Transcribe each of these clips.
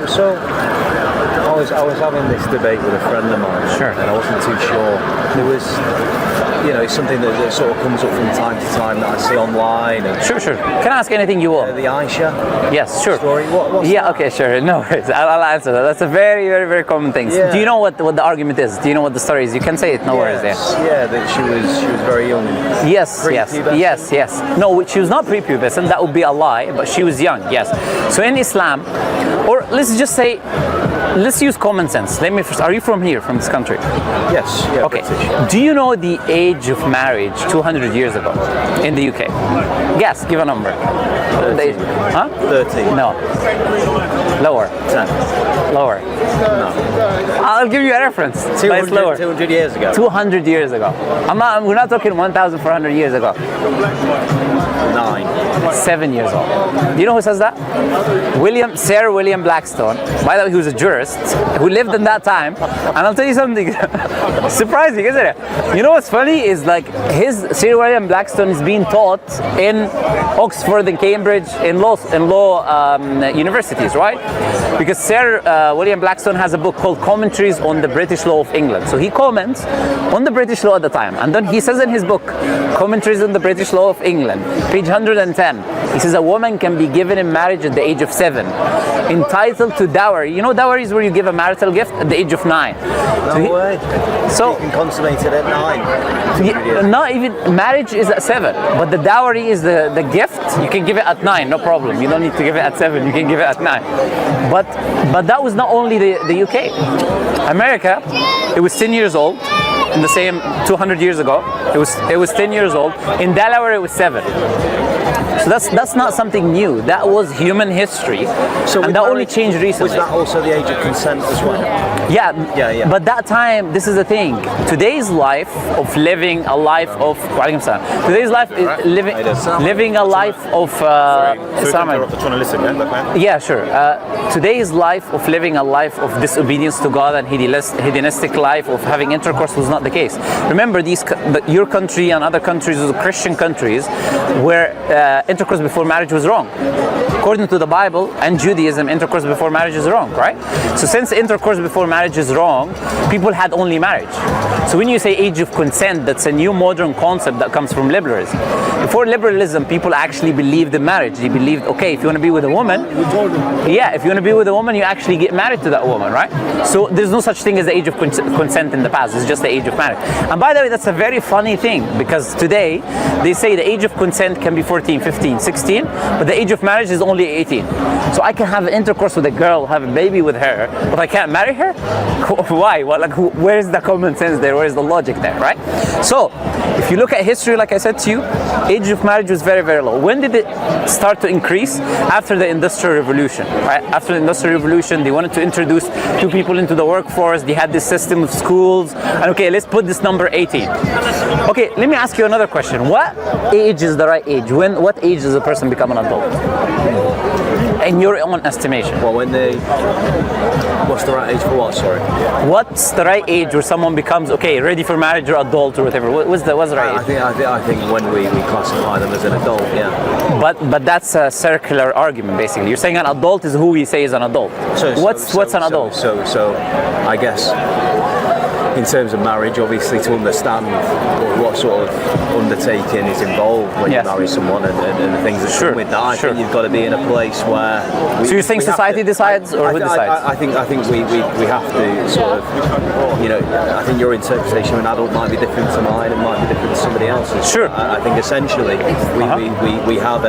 So I was having this debate with a friend of mine, Sure. and I wasn't too sure. There was, it's something that sort of comes up from time to time that I see online. And, Sure. Can I ask anything you want? the Aisha Yes, sure. story. What's Yeah, that? okay, sure. No worries. I'll answer that. That's a very, very, very common thing. Yeah. Do you know what the argument is? Do you know what the story is? You can say it. No worries. Yes, yeah, that she was very young. Yes. Pre-pubescent? Yes. No, she was not pre-pubescent. That would be a lie. But she was young. Yes. So in Islam, or let's just say, let's use common sense. Let me first. Are you from here, from this country? Yes. Yeah. Okay. British. Do you know the age of marriage 200 years ago in the UK? Guess. Give a number. 13. Huh? 13. No. Lower. 10. Lower. No. I'll give you a reference. But it's lower. 200 years ago. 200 years ago. We're not talking 1,400 years ago. 9. 7 years old. Do you know who says that? Sir William Blackstone. By the way, he was a jurist who lived in that time. And I'll tell you something surprising, isn't it? You know what's funny is Sir William Blackstone is being taught in Oxford and Cambridge in law universities, right? Because Sir William Blackstone has a book called Commentaries on the British Law of England. So he comments on the British law at the time. And then he says in his book, Commentaries on the British Law of England, page 110, he says a woman can be given in marriage at the age of 7, entitled to dowry. You know dowry is where you give a marital gift at the age of 9. No way. So you can consummate it at 9. not even, marriage is at 7, but the dowry is the gift. You can give it at 9, no problem. You don't need to give it at 7, you can give it at 9. But that was not only the UK. America, it was 10 years old. In the same 200 years ago, it was 10 years old. In Delaware, it was 7. So that's not something new. That was human history, and that only changed recently. Was that also the age of consent as well? Yeah. Yeah. But that time, this is the thing. Today's life of living a life of today's life is living a life of. Trying to listen, yeah? Yeah, sure. Today's life of living a life of disobedience to God and hedonistic life of having intercourse was not the case. Remember, your country and other countries, Christian countries, where intercourse before marriage was wrong. According to the Bible and Judaism, intercourse before marriage is wrong, right? So since intercourse before marriage is wrong, people had only marriage. So when you say age of consent, that's a new modern concept that comes from liberalism. Before liberalism, people actually believed in marriage. They believed, okay, if you want to be with a woman, if you want to be with a woman, you actually get married to that woman, right? So there's no such thing as the age of consent in the past. It's just the age of marriage. And by the way, that's a very funny thing, because today they say the age of consent can be 14, 15, 16, but the age of marriage is only 18. So I can have intercourse with a girl, have a baby with her, but I can't marry her? Why? Where's the common sense there? Where's the logic there, right? So if you look at history, like I said to you, age of marriage was very, very low. When did it start to increase? After the Industrial Revolution, right? After the Industrial Revolution, they wanted to introduce 2 people into the workforce. They had this system of schools, and okay, let's put this number 18. Okay, let me ask you another question. What age is the right age? What age does a person become an adult? In your own estimation. Well, what's the right age for what? Sorry. What's the right age where someone becomes ready for marriage or adult or whatever? What's the right age? I think when we classify them as an adult, yeah. But that's a circular argument, basically. You're saying an adult is who we say is an adult. What's an adult? So I guess in terms of marriage, obviously, to understand what sort of undertaking is involved when you marry someone and the things that come with that, I think you've got to be in a place where. So you think society decides, or who decides? I think we have to sort of, I think your interpretation of an adult might be different to mine, and might be different to somebody else's. Sure. I think essentially we have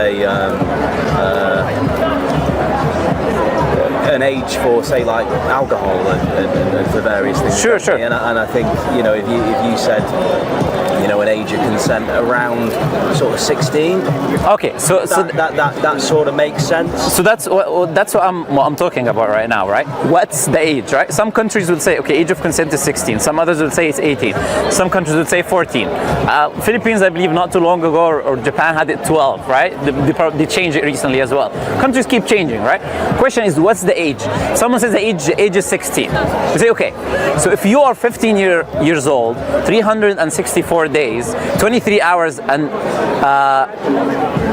an age for, say, like alcohol and for various things. Sure. And I think if you said an age of consent around sort of 16. Okay, so that sort of makes sense. So that's what I'm talking about right now, right? What's the age, right? Some countries would say, okay, age of consent is 16. Some others would say it's 18. Some countries would say 14. Philippines, I believe, not too long ago, or Japan had it 12, right? They changed it recently as well. Countries keep changing, right? question is, what's the age? Someone says the age is 16. You say, okay, so if you are 15 years old, 364 days, 23 hours, and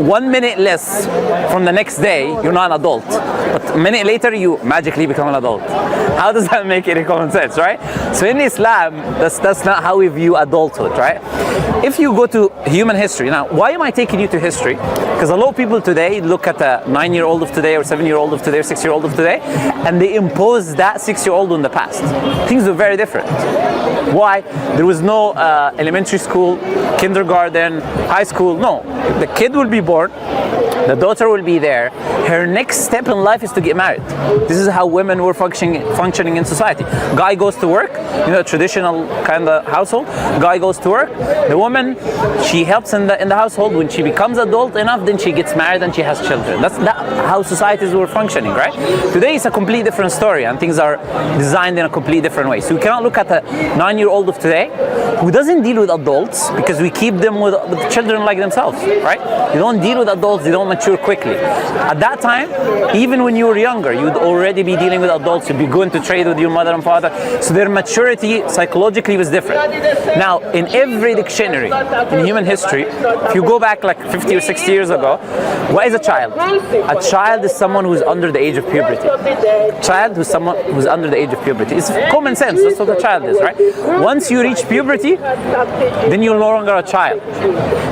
1 minute less from the next day, you're not an adult. But a minute later, you magically become an adult. How does that make any common sense, right? So in Islam, that's not how we view adulthood, right? If you go to human history, now, why am I taking you to history? Because a lot of people today look at a 9-year-old of today, or 7-year-old of today, or 6-year-old of today, and they impose that 6-year-old in the past. Things were very different. Why? There was no elementary school, kindergarten, high school. No, the kid will be born, the daughter will be there. Her next step in life is to get married. This is how women were functioning in society. Guy goes to work, a traditional kind of household. Guy goes to work. The woman, she helps in the household. When she becomes adult enough, then she gets married and she has children. That's how societies were functioning, right? Today it's a completely different story, and things are designed in a completely different way. So we cannot look at a 9-year-old of today who doesn't deal with adults, because we keep them with children like themselves, right? You don't deal with adults, they don't mature quickly. At that time, even when you were younger, you'd already be dealing with adults, you'd be going to trade with your mother and father, so their maturity psychologically was different. Now, in every dictionary in human history, if you go back like 50 or 60 years ago, what is a child? A child is someone who's under the age of puberty. A child is someone who's under the age of puberty. It's common sense, that's what a child is, right? Once you reach puberty, then you're no longer a child.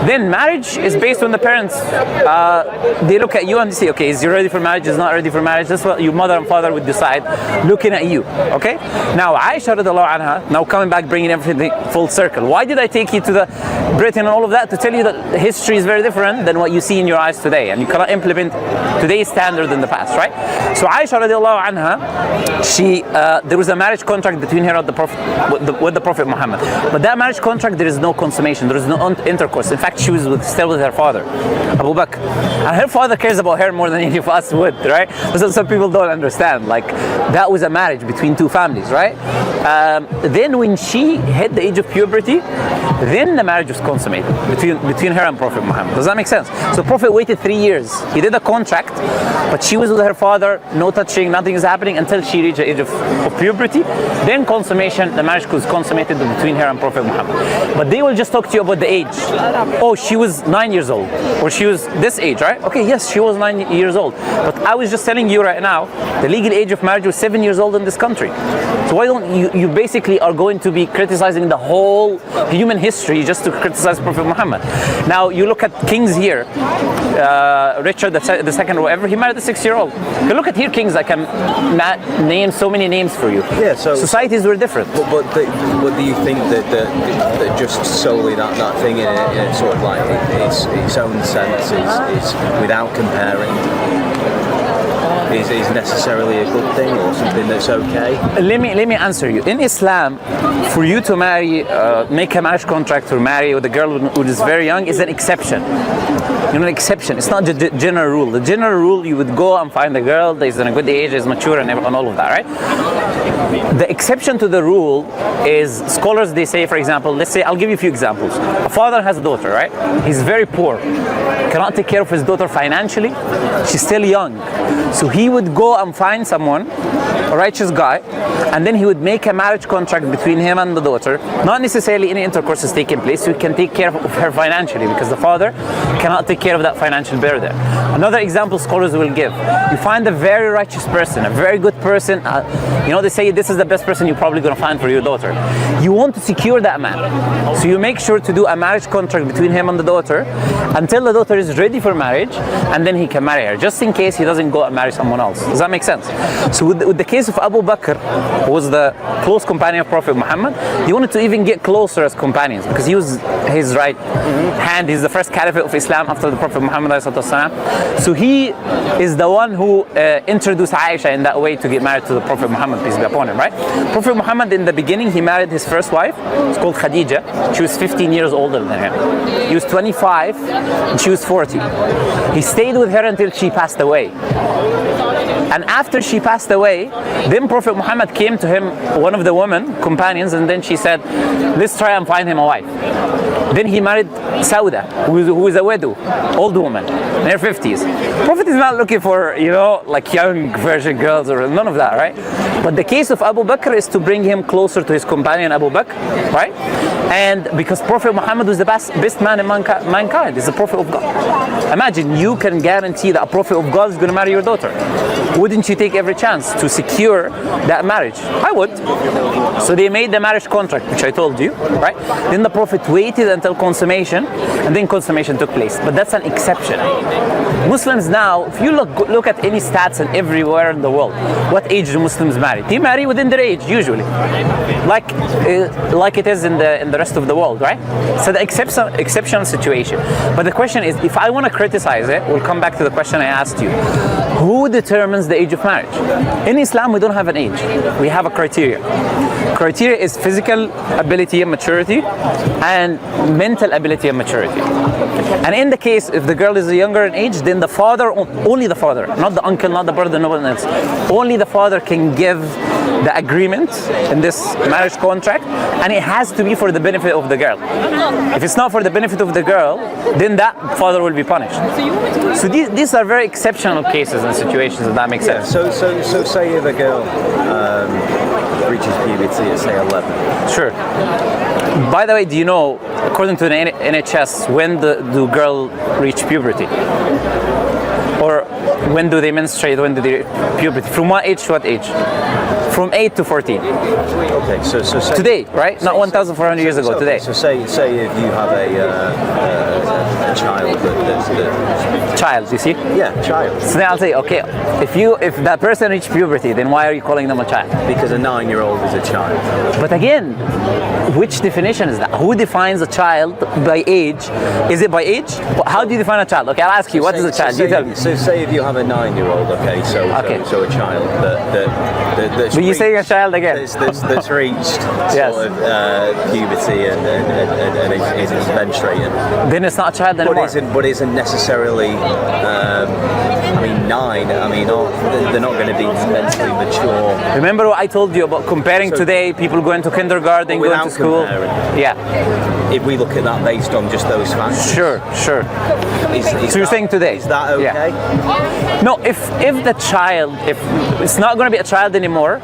Then marriage is based on the parents. They look at you and they say, okay, is he ready for marriage? Is not ready for marriage? That's what your mother and father would decide, looking at you. Okay. Now, Aisha radiallahu anha, now coming back, bringing everything full circle. Why did I take you to the Britain and all of that? To tell you that the history is very different than what you see in your eyes today, and you cannot implement today's standard in the past, right? So Aisha radiallahu anha, she there was a marriage contract between her and the Prophet, with the Prophet Muhammad. But that marriage contract, there is no consummation, there is no intercourse. In fact, she was still with her father, Abu Bakr. And her father cares about her more than any of us would, right? So some people don't understand. Like, that was a marriage between two families, right? Then when she hit the age of puberty, then the marriage was consummated between her and Prophet Muhammad. Does that make sense? So Prophet waited 3 years. He did a contract, but she was with her father, no touching, nothing is happening until she reached the age of puberty. Then consummation, the marriage was consummated between her and Prophet Muhammad. But they will just talk to you about the age. Oh, she was 9 years old, or she was this age, right? Okay, yes, she was 9 years old. But I was just telling you right now, the legal age of marriage was 7 years old in this country. So why don't you basically are going to be criticizing the whole human history just to criticize Prophet Muhammad? Now, you look at kings here, Richard II or whatever, he married a 6-year-old. You look at here kings, I can name so many names for you. Yeah, so societies were different. But do you think that just solely that thing in a sort of like its own sense is without comparing is necessarily a good thing, or something that's okay? Let me answer you. In Islam, for you to marry, make a marriage contract or marry with a girl who is very young is an exception. An exception. It's not the general rule. The general rule, you would go and find a girl that is in a good age, is mature, and all of that, right? The exception to the rule is, scholars, they say, for example, let's say, I'll give you a few examples. A father has a daughter, right? He's very poor, cannot take care of his daughter financially. She's still young. So he would go and find someone, a righteous guy, and then he would make a marriage contract between him and the daughter. Not necessarily any intercourse is taking place, so he can take care of her financially, because the father cannot take care of that financial burden. Another example scholars will give, you find a very righteous person, a very good person, they say this is the best person you're probably going to find for your daughter. You want to secure that man, so you make sure to do a marriage contract between him and the daughter until the daughter is ready for marriage, and then he can marry her, just in case he doesn't go and marry someone else. Does that make sense? So with the case of Abu Bakr, who was the close companion of Prophet Muhammad, he wanted to even get closer as companions, because he was his right hand. He's the first caliphate of Islam after the Prophet Muhammad. So he is the one who introduced Aisha in that way to get married to the Prophet Muhammad, peace be upon him, right? Prophet Muhammad, in the beginning, he married his first wife. It's called Khadija. She was 15 years older than him. He was 25 and she was 40. He stayed with her until she passed away. And after she passed away, then Prophet Muhammad came to him, one of the women, companions, and then she said, let's try and find him a wife. Then he married Sauda, who is a widow, old woman, in her 50s. Prophet is not looking for, like young virgin girls or none of that, right? But the case of Abu Bakr is to bring him closer to his companion Abu Bakr, right? And because Prophet Muhammad was the best man in mankind, he's the Prophet of God. Imagine you can guarantee that a Prophet of God is going to marry your daughter. Wouldn't you take every chance to secure that marriage? I would. So they made the marriage contract, which I told you, right? Then the Prophet waited until consummation, and then consummation took place. But that's an exception. Muslims now, if you look at any stats and everywhere in the world, what age do Muslims marry? They marry within their age, usually, like it is in the rest of the world, right? So the exceptional situation. But the question is, if I want to criticize it, we'll come back to the question I asked you. Who determines the age of marriage? In Islam, we don't have an age. We have a criteria. Criteria is physical ability and maturity and mental ability and maturity. And in the case, if the girl is younger in age, then the father, only the father, not the uncle, not the brother, no one else, only the father can give the agreement in this marriage contract, and it has to be for the benefit of the girl. If it's not for the benefit of the girl, then that father will be punished. So these are very exceptional cases and situations, if that makes sense. So say if a girl reaches puberty at say 11. Sure. By the way, do you know, according to the NHS, when do girls reach puberty? Or when do they menstruate? When do they reach puberty? From what age to what age? From 8 to 14. Okay, so say, today, right? Not 1,400 years ago. Today. So say if you have a child child, you see? Yeah, child. So then I'll say, okay, if that person reached puberty, then why are you calling them a child? Because a 9-year-old is a child. But again, which definition is that? Who defines a child by age? Is it by age? How do you define a child? Okay, I'll ask you, what is a child? You tell me. So say if you have a 9-year-old, okay, so a child that's but you're saying a child again. That's reached yes. sort of puberty and is menstruating. Then it's not a child anymore. But isn't necessarily. I mean, 9. I mean, they're not going to be mentally mature. Remember what I told you about comparing today? People going to kindergarten, going to school. Yeah. If we look at that based on just those facts. Sure. So you're saying today? Is that okay? Yeah. No, if the child, if it's not going to be a child anymore,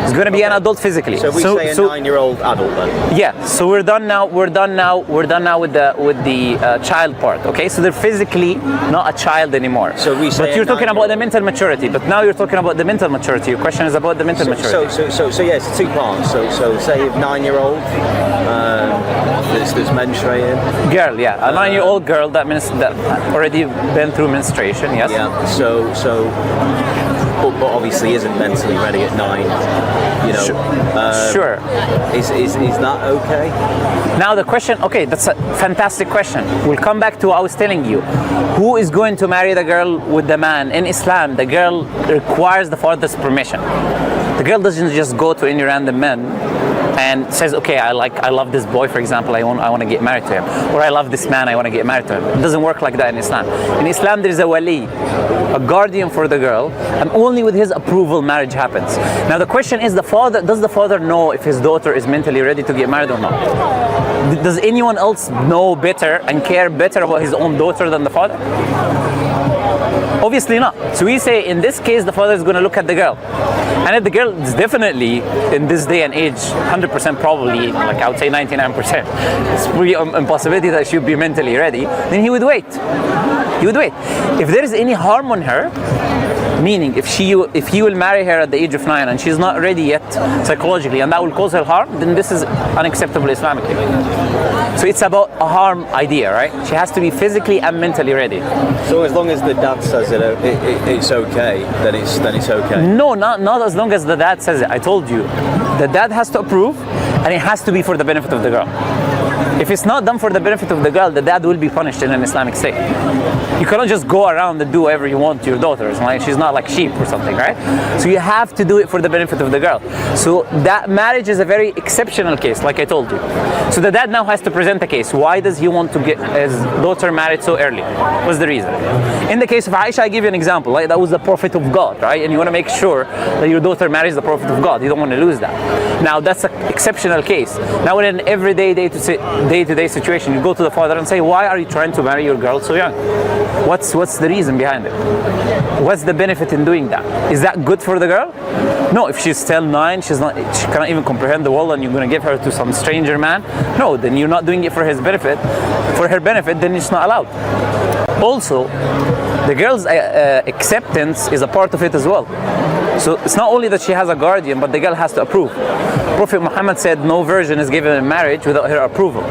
it's going to be an adult physically. So we say a 9-year-old adult then. Yeah. So we're done now. We're done now with the child part. Okay. So they're physically not a child anymore. So we say. But you're talking about the mental maturity. But now you're talking about the mental maturity. Your question is about the mental maturity. So yes, it's 2 parts. So say if 9-year-old that's menstruating. Girl, yeah, a 9-year-old girl that already been through menstruation. Yes. Yeah. So but obviously isn't mentally ready at 9. You know. Sure. Is that okay? Now the question, okay, that's a fantastic question. We'll come back to what I was telling you. Who is going to marry the girl with the man? In Islam, the girl requires the father's permission. The girl doesn't just go to any random man and says, okay, I love this boy, for example, I want to get married to him, or I love this man, I want to get married to him. It doesn't work like that in Islam. In Islam, there is a wali, a guardian for the girl, and only with his approval marriage happens. Now the question is, does the father know if his daughter is mentally ready to get married or not? Does anyone else know better and care better about his own daughter than the father? Obviously not. So we say in this case the father is going to look at the girl, and if the girl is definitely in this day and age 100% probably, like I would say 99%, it's pretty impossibility that she would be mentally ready, then he would wait. He would wait. If there is any harm on her, meaning if he will marry her at the age of 9 and she's not ready yet psychologically, and that will cause her harm, then this is unacceptable Islamically. So it's about a harm idea, right? She has to be physically and mentally ready. So as long as the dad says it's okay, then it's okay. No, not as long as the dad says it. I told you, the dad has to approve, and it has to be for the benefit of the girl. If it's not done for the benefit of the girl, the dad will be punished in an Islamic state. You cannot just go around and do whatever you want to your daughter. It's like she's not like sheep or something, right? So you have to do it for the benefit of the girl. So that marriage is a very exceptional case, like I told you. So the dad now has to present a case. Why does he want to get his daughter married so early? What's the reason? In the case of Aisha, I give you an example. Like that was the Prophet of God, right? And you want to make sure that your daughter marries the Prophet of God. You don't want to lose that. Now that's an exceptional case. Now in an everyday day-to-day situation. You go to the father and say, why are you trying to marry your girl so young? What's the reason behind it? What's the benefit in doing that? Is that good for the girl? No, if she's still 9, she cannot even comprehend the world, and you're going to give her to some stranger man. No, then you're not doing it for his benefit. For her benefit, then it's not allowed. Also, the girl's acceptance is a part of it as well. So it's not only that she has a guardian, but the girl has to approve. Prophet Muhammad said no virgin is given in marriage without her approval.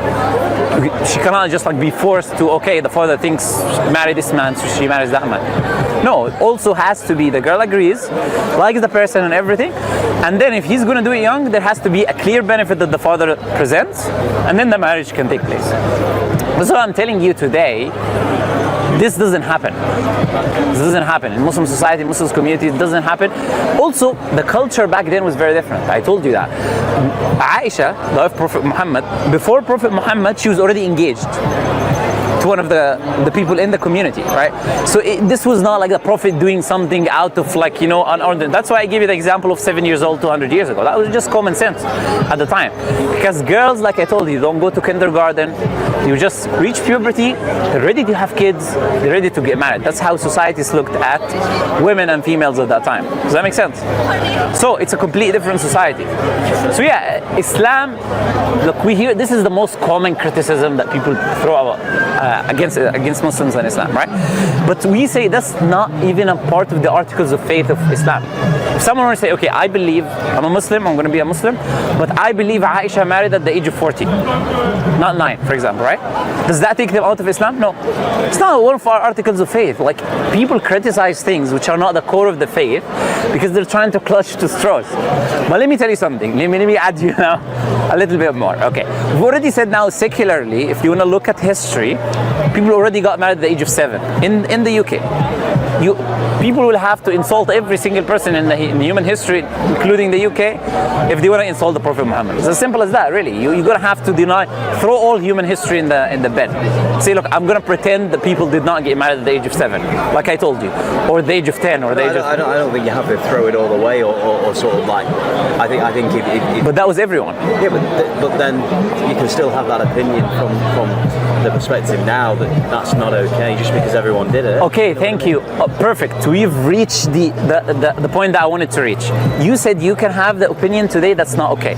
She cannot just be forced to, okay, the father thinks marry this man, so she marries that man. No, it also has to be the girl agrees, likes the person and everything, and then if he's going to do it young, there has to be a clear benefit that the father presents, and then the marriage can take place. That's what I'm telling you today. This doesn't happen. This doesn't happen. In Muslim society, Muslim community, it doesn't happen. Also, the culture back then was very different. I told you that. Aisha, the wife of Prophet Muhammad, before Prophet Muhammad, she was already engaged to one of the people in the community, right? So this was not like the Prophet doing something out of unordinary. That's why I give you the example of 7 years old 200 years ago. That was just common sense at the time. Because girls, like I told you, don't go to kindergarten. You just reach puberty, they're ready to have kids, they're ready to get married. That's how societies looked at women and females at that time. Does that make sense? So it's a completely different society. So yeah, Islam, look, we hear, this is the most common criticism that people throw out against Muslims and Islam, right? But we say that's not even a part of the articles of faith of Islam. If someone were to say, okay, I believe, I'm a Muslim, I'm going to be a Muslim, but I believe Aisha married at the age of 40, not 9, for example, right? Does that take them out of Islam? No. It's not one of our articles of faith. Like, people criticize things which are not the core of the faith because they're trying to clutch to straws. But let me tell you something. Let me add you now a little bit more. Okay. We've already said now secularly, if you want to look at history, people already got married at the age of 7 in the UK. People will have to insult every single person in human history, including the UK, if they want to insult the Prophet Muhammad. It's as simple as that, really. You're going to have to throw all human history in the bed. Say, look, I'm going to pretend that people did not get married at the age of 7, like I told you, or the age of 10, or the age of... I don't think you have to throw it all away, or sort of like... I think if But that was everyone. Yeah, but then you can still have that opinion from the perspective now that that's not okay, just because everyone did it. Okay, thank you. Perfect. We've reached the point that I wanted to reach. You said you can have the opinion today that's not okay.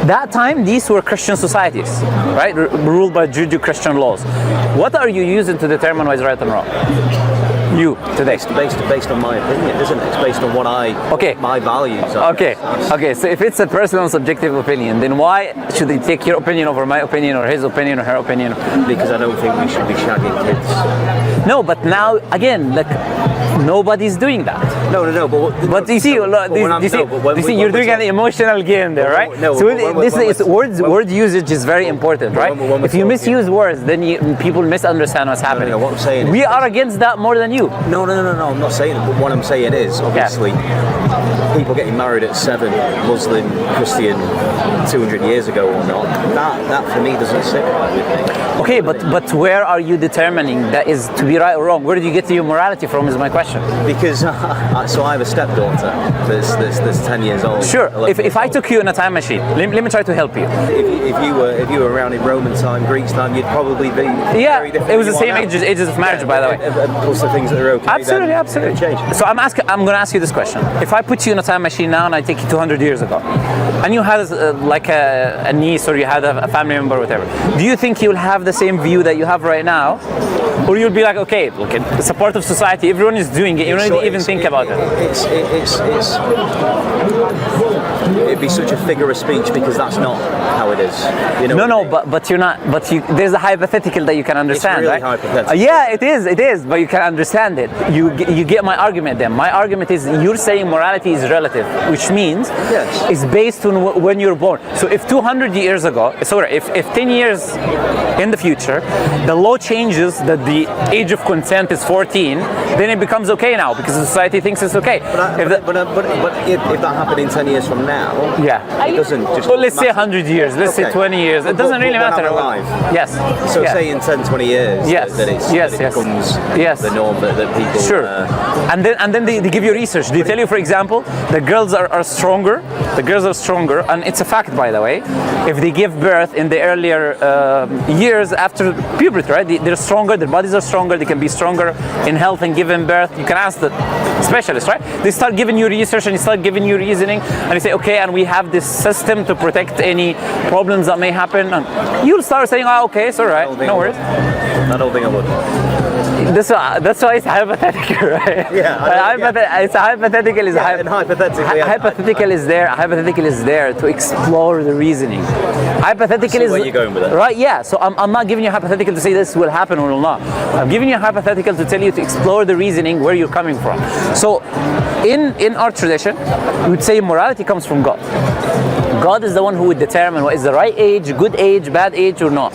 That time, these were Christian societies, right? Ruled by Judeo-Christian laws. What are you using to determine what is right and wrong? You today. Based on my opinion, isn't it? It's based on what my values are. Okay. So if it's a personal subjective opinion, then why should they take your opinion over my opinion or his opinion or her opinion? Because I don't think we should be shagging kids. No, but now again, like, nobody's doing that. No. But you see, you're doing an emotional game there, right? Word usage is very important, right? If you misuse words, then people misunderstand what's happening. No, what I'm saying we are against that more than you. No, I'm not saying it. But what I'm saying is, obviously, people getting married at 7, Muslim, Christian, 200 years ago or not, that for me doesn't sit. Okay, but where are you determining that is to be right or wrong? Where did you get your morality from is my question. Because, so I have a stepdaughter that's 10 years old. Sure, if I took you in a time machine, let me try to help you. If you were around in Roman time, Greek time, you'd probably be very different. It was the same ages of marriage, by the way. Plus the things that are okay. Absolutely. Change. So I'm going to ask you this question. If I put you in a time machine now and I take you 200 years ago, and you had like a niece or you had a family member or whatever, do you think you'll have the same view that you have right now? Or you'll be like, okay, look, it's a part of society, everyone is doing it, you don't even think about it. It'd be such a figure of speech because that's not how it is. You know no, but you're not. There's a hypothetical that you can understand, it's really right? Hypothetical. Yeah, it is. But you can understand it. You get my argument then. My argument is you're saying morality is relative, which means it's based on when you're born. So if 200 years ago, if 10 years in the future, the law changes that the age of consent is 14, then it becomes becomes okay now because society thinks it's okay. But if that happened in 10 years from now, it doesn't just. Well, let's say 100 years, let's say 20 years. It doesn't really matter. Alive. Yes. So say in 10, 20 years that it becomes the norm that people. Sure. And then they give you research. They tell you, for example, the girls are stronger. The girls are stronger, and it's a fact, by the way. If they give birth in the earlier years after puberty, right? They're stronger. Their bodies are stronger. They can be stronger in health and giving birth. You can ask the specialists, right? They start giving you research and they start giving you reasoning, and they say, okay, and we have this system to protect any problems that may happen. And you'll start saying, oh, okay, it's all right, no worries. I don't think I would. That's why it's hypothetical, right? Yeah. It's hypothetical. And hypothetically, hypothetical is there. Hypothetical is there to explore the reasoning. Hypothetical is where you're going with it, right? Yeah. So I'm not giving you a hypothetical to say this will happen or will not. I'm giving you a hypothetical to tell you to explore the reasoning where you're coming from. So, in our tradition, we would say morality comes from God. God is the one who would determine what is the right age, good age, bad age, or not.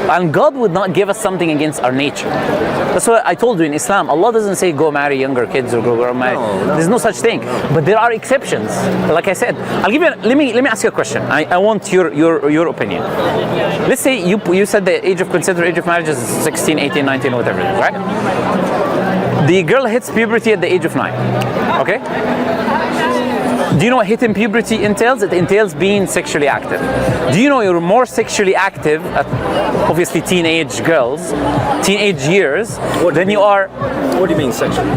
And God would not give us something against our nature. That's what I told you in Islam. Allah doesn't say go marry younger kids or go marry. No. There's no such thing. But there are exceptions. Like I said, I'll give you. Let me ask you a question. I want your opinion. Let's say you said the age of consent or age of marriage is 16, 18, 19, whatever, right? The girl hits puberty at the age of 9. Okay. Do you know what hitting puberty entails? It entails being sexually active. Do you know you're more sexually active at obviously teenage girls, teenage years, than you are? What do you mean sexually?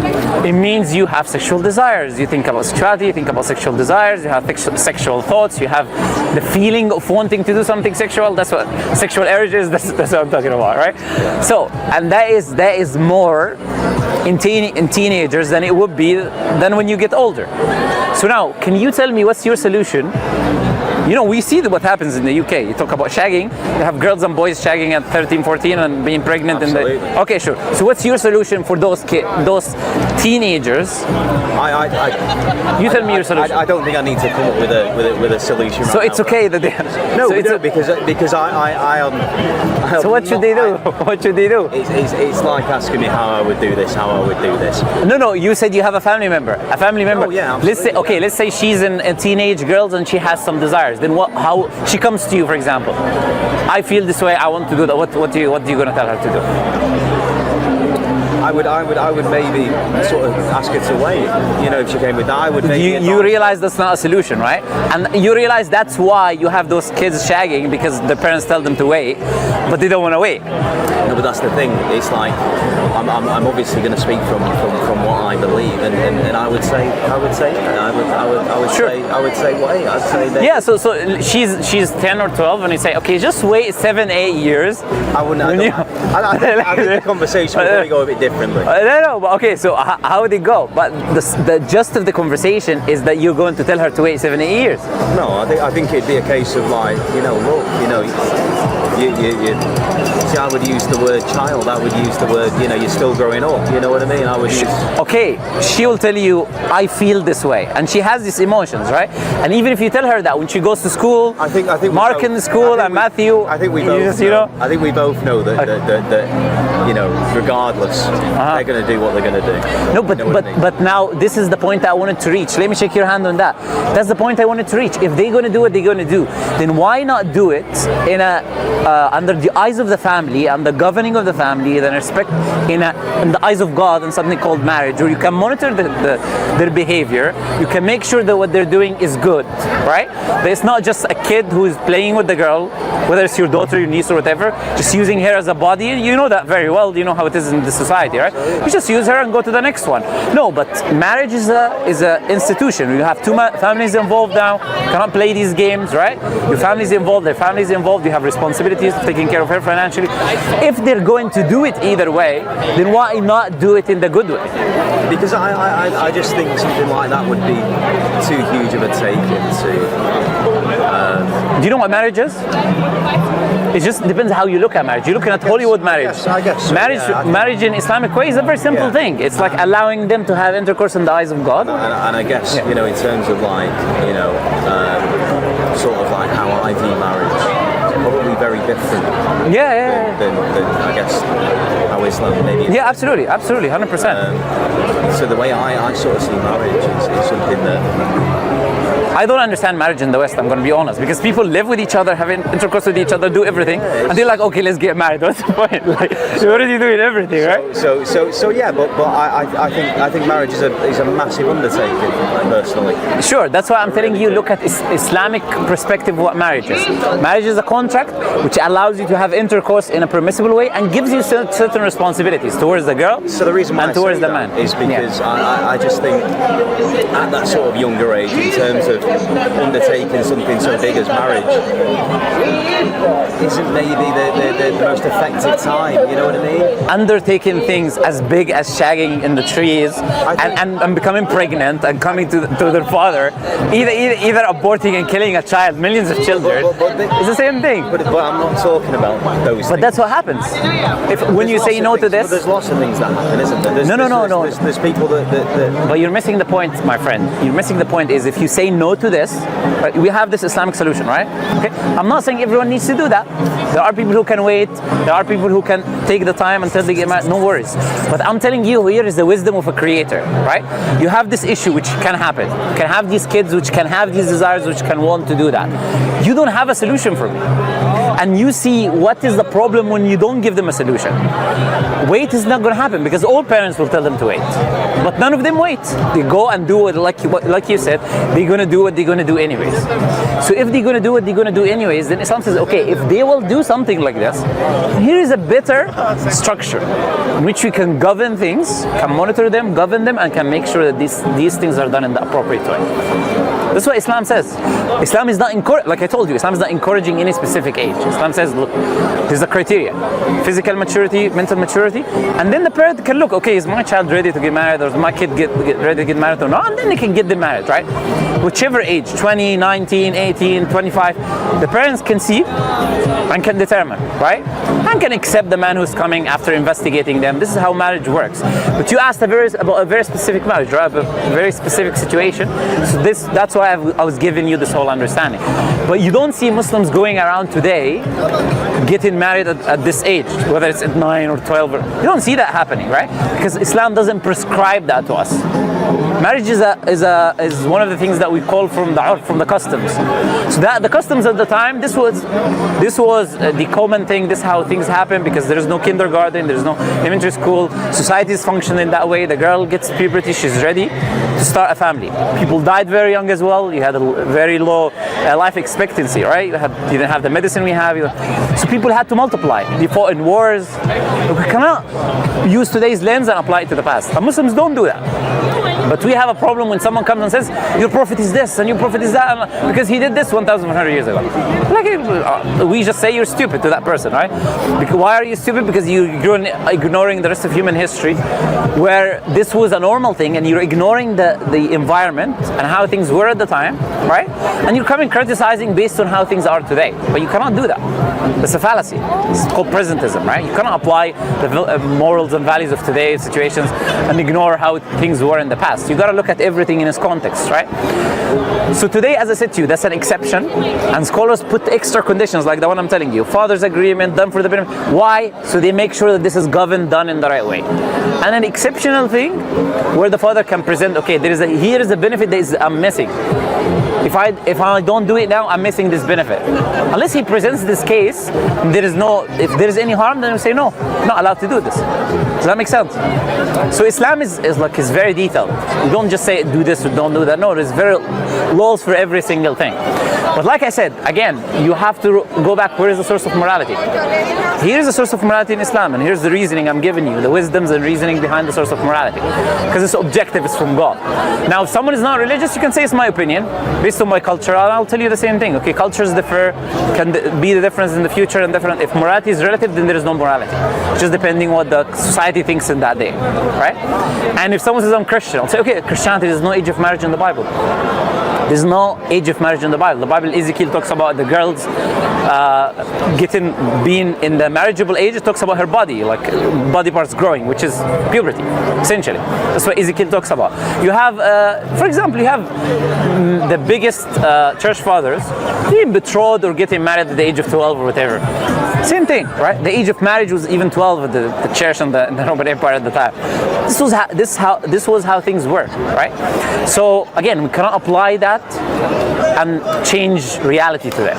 It means you have sexual desires. You think about sexuality, you think about sexual desires, you have sexual thoughts, you have the feeling of wanting to do something sexual. That's what sexual urge is. That's what I'm talking about, right? So, and that is more in teenagers than it would be than when you get older. So now, can you tell me what's your solution? You know, we see what happens in the UK. You talk about shagging. You have girls and boys shagging at 13, 14 and being pregnant. Absolutely. Okay, sure. So what's your solution for those teenagers? You tell me your solution. I don't think I need to come up with a solution. So it's okay that they... No, so because I So what should they do? What should they do? It's like asking me how I would do this, how I would do this. No, you said you have a family member. A family member. Oh, yeah, absolutely. Let's say she's a teenage girl and she has some desires. Then how she comes to you, for example. I feel this way, I want to do that. What are you gonna tell her to do? I would maybe sort of ask her to wait. You know, if she came with that, I would maybe. You realize that's not a solution, right? And you realize that's why you have those kids shagging, because the parents tell them to wait, but they don't want to wait. No, but that's the thing. It's like I'm obviously going to speak from what I believe, and I would say wait. I'd say that. Yeah. So she's 10 or 12, and you say, okay, just wait 7-8 years. I wouldn't. I think the conversation would probably go a bit differently. No, but okay. So how would it go? But the gist of the conversation is that you're going to tell her to wait 7-8 years. No, I think it'd be a case of like, look, you see, I would use the word child. I would use the word, you're still growing up. You know what I mean? I would use. Okay, she will tell you, I feel this way, and she has these emotions, right? And even if you tell her that when she goes to school, I think Mark in the school and Matthew, I think we both know. I think we both know that regardless, they're going to do what they're going to do. No, but now this is the point I wanted to reach. Let me shake your hand on that. That's the point I wanted to reach. If they're going to do what they're going to do, then why not do it in under the eyes of the family and the governing of the family, then respect in the eyes of God, and something called marriage, where you can monitor their behavior. You can make sure that what they're doing is good, right? That it's not just a kid who is playing with the girl, whether it's your daughter, your niece, or whatever, just using her as a body. You know that very well. You know how it is in the society, right? You just use her and go to the next one. No, but marriage is a institution. You have two families involved now. You cannot play these games, right? Your family's involved, their family's involved. You have responsibilities of taking care of her financially. If they're going to do it either way, then why not do it in the good way? Because I just think something like that would be too huge of a take into. Do you know what marriage is? It just depends how you look at marriage. You're looking at Hollywood marriage. Yes, I guess so. Marriage in Islamic way is a very simple thing. It's like allowing them to have intercourse in the eyes of God. And I guess, in terms of like, sort of like how I view marriage, probably very different. Yeah. Than I guess how Islam maybe. Yeah, absolutely, 100%. So the way I sort of see marriage is something that I don't understand marriage in the West, I'm going to be honest, because people live with each other, have intercourse with each other, do everything, and they're like, okay, let's get married. What's the point? Like, you're already doing everything, right? So yeah, but I think marriage is a massive undertaking, personally. Sure, that's why I'm telling you, look at Islamic perspective of what marriage is. Marriage is a contract which allows you to have intercourse in a permissible way and gives you certain responsibilities towards the girl and towards the man. Is because I just think at that sort of younger age, in terms of undertaking something so big as marriage, isn't maybe the most effective time, you know what I mean? Undertaking things as big as shagging in the trees and becoming pregnant and coming to their father, either aborting and killing a child, millions of children, it's the same thing. But I'm not talking about those things. But that's what happens. When you say no to this... But there's lots of things that happen, isn't there? No. There's people that... But you're missing the point, my friend. You're missing the point is if you say no to this, right, we have this Islamic solution, right? Okay. I'm not saying everyone needs to do that. There are people who can wait. There are people who can take the time until they get married. No worries. But I'm telling you, here is the wisdom of a creator, right? You have this issue which can happen. You can have these kids which can have these desires which can want to do that. You don't have a solution for me. And you see what is the problem when you don't give them a solution. Wait is not going to happen because all parents will tell them to wait. But none of them wait. They go and do it like you said, they're going to do what they're going to do anyways. So if they're going to do what they're going to do anyways, then Islam says, okay, if they will do something like this, here is a better structure in which we can govern things, can monitor them, govern them, and can make sure that these things are done in the appropriate way. That's what Islam says. Islam is not like I told you, Islam is not encouraging any specific age. Islam says, look, there's a criteria: physical maturity, mental maturity, and then the parent can look, okay, is my child ready to get married, or is my kid get ready to get married or not? And then they can get them married, right? Whichever age, 20, 19, 18, 25, the parents can see and can determine, right? And can accept the man who's coming after investigating them. This is how marriage works. But you asked about a very specific marriage, right? A very specific situation. So that's why I was giving you this whole understanding. But you don't see Muslims going around today getting married at this age, whether it's at 9 or 12. You don't see that happening, right? Because Islam doesn't prescribe that to us. Marriage is one of the things that we call from the customs. So that the customs at the time, this was the common thing. This is how things happen because there is no kindergarten, there is no elementary school. Societies function in that way. The girl gets puberty, she's ready to start a family. People died very young as well. You had a very low life expectancy, right? You didn't have the medicine we have. So people had to multiply. They fought in wars. We cannot use today's lens and apply it to the past. And Muslims don't do that. But we have a problem when someone comes and says, your prophet is this and your prophet is that, because he did this 1,100 years ago. Like, we just say you're stupid to that person, right? Because why are you stupid? Because you're ignoring the rest of human history, where this was a normal thing, and you're ignoring the environment and how things were at the time, right? And you're coming criticizing based on how things are today. But you cannot do that. It's a fallacy. It's called presentism, right? You cannot apply the morals and values of today's situations and ignore how things were in the past. You got to look at everything in its context, right? So today, as I said to you, that's an exception, and scholars put extra conditions like the one I'm telling you. Father's agreement, done for the benefit. Why? So they make sure that this is governed, done in the right way. And an exceptional thing where the father can present, okay, here is a benefit that I'm missing. If I don't do it now, I'm missing this benefit. Unless he presents this case, if there is any harm, then we say no, I'm not allowed to do this. Does that make sense? So Islam is very detailed. You don't just say do this or don't do that. No, there's very laws for every single thing. But like I said, again, you have to go back, where is the source of morality? Here's the source of morality in Islam, and here's the reasoning I'm giving you, the wisdoms and reasoning behind the source of morality. Because it's objective, it's from God. Now, if someone is not religious, you can say it's my opinion, based on my culture, and I'll tell you the same thing. Okay, cultures differ, can be the difference in the future and different. If morality is relative, then there is no morality. Just depending what the society thinks in that day, right? And if someone says I'm Christian, I'll say, okay, Christianity, there's no age of marriage in the Bible. There's no age of marriage in the Bible. The Bible, Ezekiel talks about the girls being in the marriageable age. It talks about her body, like body parts growing, which is puberty, essentially. That's what Ezekiel talks about. You have, for example, you have the biggest church fathers being betrothed or getting married at the age of 12 or whatever. Same thing, right? The age of marriage was even 12 at the church and the Roman Empire at the time. This was how things were, right? So again, we cannot apply that and change reality today.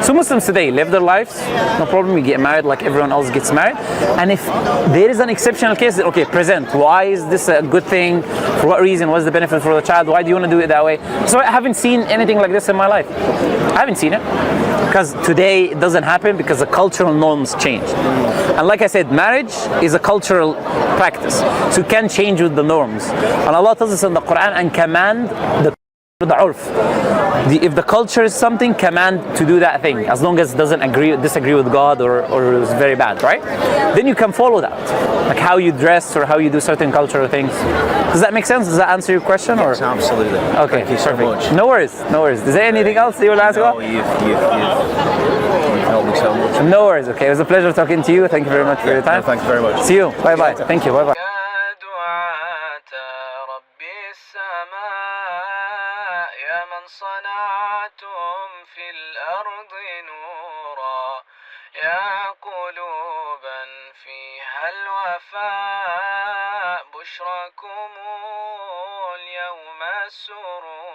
So Muslims today live their lives, no problem, you get married like everyone else gets married. And if there is an exceptional case, then okay, present. Why is this a good thing? For what reason? What's the benefit for the child? Why do you want to do it that way? So I haven't seen anything like this in my life. I haven't seen it. Because today it doesn't happen because the cultural norms change. And like I said, marriage is a cultural practice. So you can change with the norms. And Allah tells us in the Quran and command the urf. If the culture is something, command to do that thing, as long as it doesn't disagree with God or is very bad, right? Then you can follow that, like how you dress or how you do certain cultural things. Does that make sense? Does that answer your question? Yes, absolutely. Okay, thank you so much. No worries, no worries. Is there anything else you want to ask about? No, you've helped me so much. No worries. Okay, it was a pleasure talking to you. Thank you very much for your time. No, thank you very much. See you. Bye bye. Thank you. Bye bye. صنعتم في الأرض نورا يا قلوبا فيها الوفاء بشركم اليوم السرور